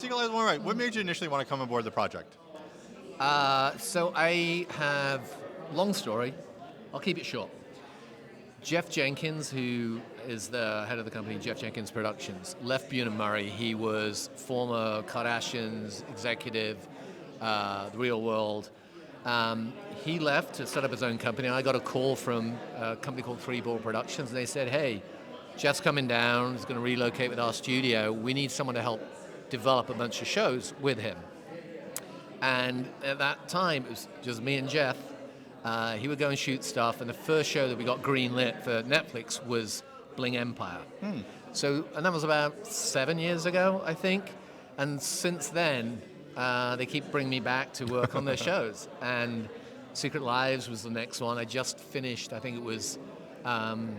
Secret Lives of Mormon Wives, what made you initially want to come aboard the project? So I have, long story, I'll keep it short. Jeff Jenkins, who is the head of the company, Jeff Jenkins Productions, left Bune and Murray. He was former Kardashians executive, The Real World. He left to set up his own company. I got a call from a company called Three Ball Productions, and they said, hey, Jeff's coming down, he's going to relocate with our studio. We need someone to help develop a bunch of shows with him. And at that time, it was just me and Jeff. He would go and shoot stuff, and the first show that we got greenlit for Netflix was Bling Empire. So, and that was about 7 years ago, I think. And since then, they keep bringing me back to work on their shows. And Secret Lives was the next one. I just finished, I think it was The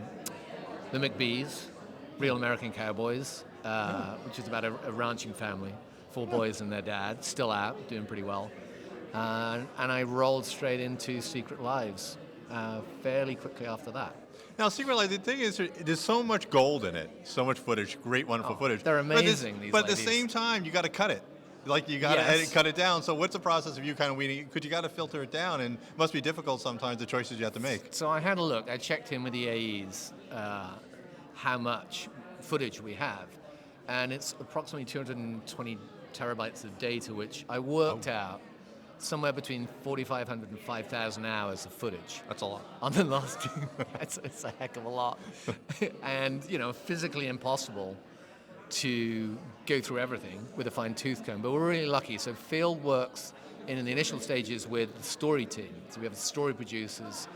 McBees, Real American Cowboys, which is about a ranching family, 4 boys and their dad, still out, doing pretty well. And I rolled straight into Secret Lives fairly quickly after that. Now, Secret Lives, the thing is, there's so much gold in it, so much footage, great, wonderful footage. They're amazing, these But at the ladies. same time, you got to cut it. Like, you got to cut it down. So what's the process of you kind of weeding? Because you got to filter it down, and it must be difficult sometimes, the choices you have to make. So I had a look. I checked in with the AEs how much footage we have. And it's approximately 220 terabytes of data, which I worked out somewhere between 4,500 and 5,000 hours of footage. That's a lot. On the last two. It's a heck of a lot. And, physically impossible to go through everything with a fine-tooth comb. But we're really lucky. So Field works in the initial stages with the story team. So we have the story producers,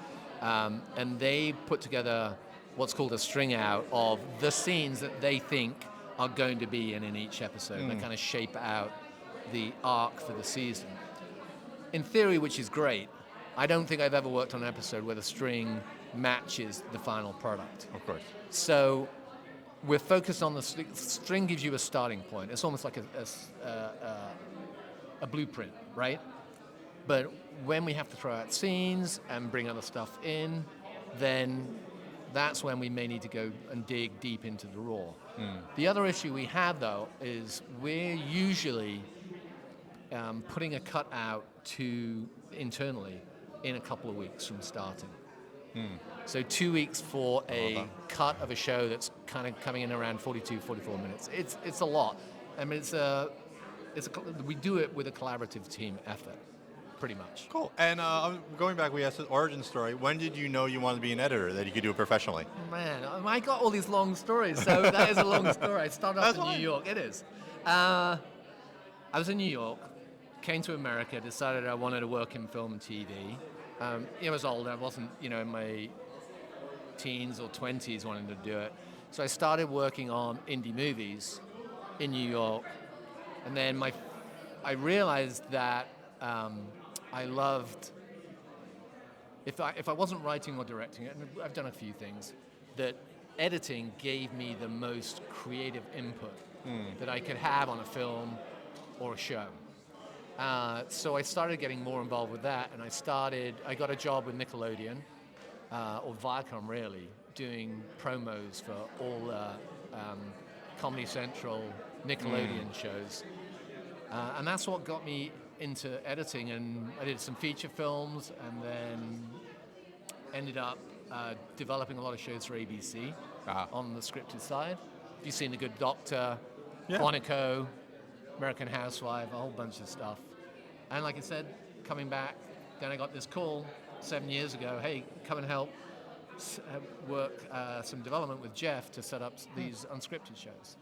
and they put together what's called a string out of the scenes that they think are going to be in each episode. They kind of shape out the arc for the season. In theory, which is great, I don't think I've ever worked on an episode where the string matches the final product. Of course. So we're focused on the string gives you a starting point. It's almost like a blueprint, right? But when we have to throw out scenes and bring other stuff in, then that's when we may need to go and dig deep into the raw. The other issue we have, though, is we're usually putting a cut out internally in a couple of weeks from starting. So 2 weeks for a cut of a show that's kind of coming in around 42, 44 minutes. It's a lot. I mean, we do it with a collaborative team effort, pretty much. Cool. And going back, we asked the origin story. When did you know you wanted to be an editor, that you could do it professionally? Man, I got all these long stories, so that is a long story. I started off in New York. It is. I was in New York, came to America, decided I wanted to work in film and TV. I was older. I wasn't, in my teens or 20s wanting to do it. So I started working on indie movies in New York. And then I realized that I loved, if I wasn't writing or directing it, and I've done a few things, that editing gave me the most creative input that I could have on a film or a show. So I started getting more involved with that, and I got a job with Nickelodeon, or Viacom really, doing promos for all Comedy Central Nickelodeon shows. And that's what got me into editing, and I did some feature films, and then ended up developing a lot of shows for ABC on the scripted side. You've seen The Good Doctor, Quantico, American Housewife, a whole bunch of stuff. And like I said, coming back, then I got this call 7 years ago, hey, come and help work some development with Jeff to set up these unscripted shows.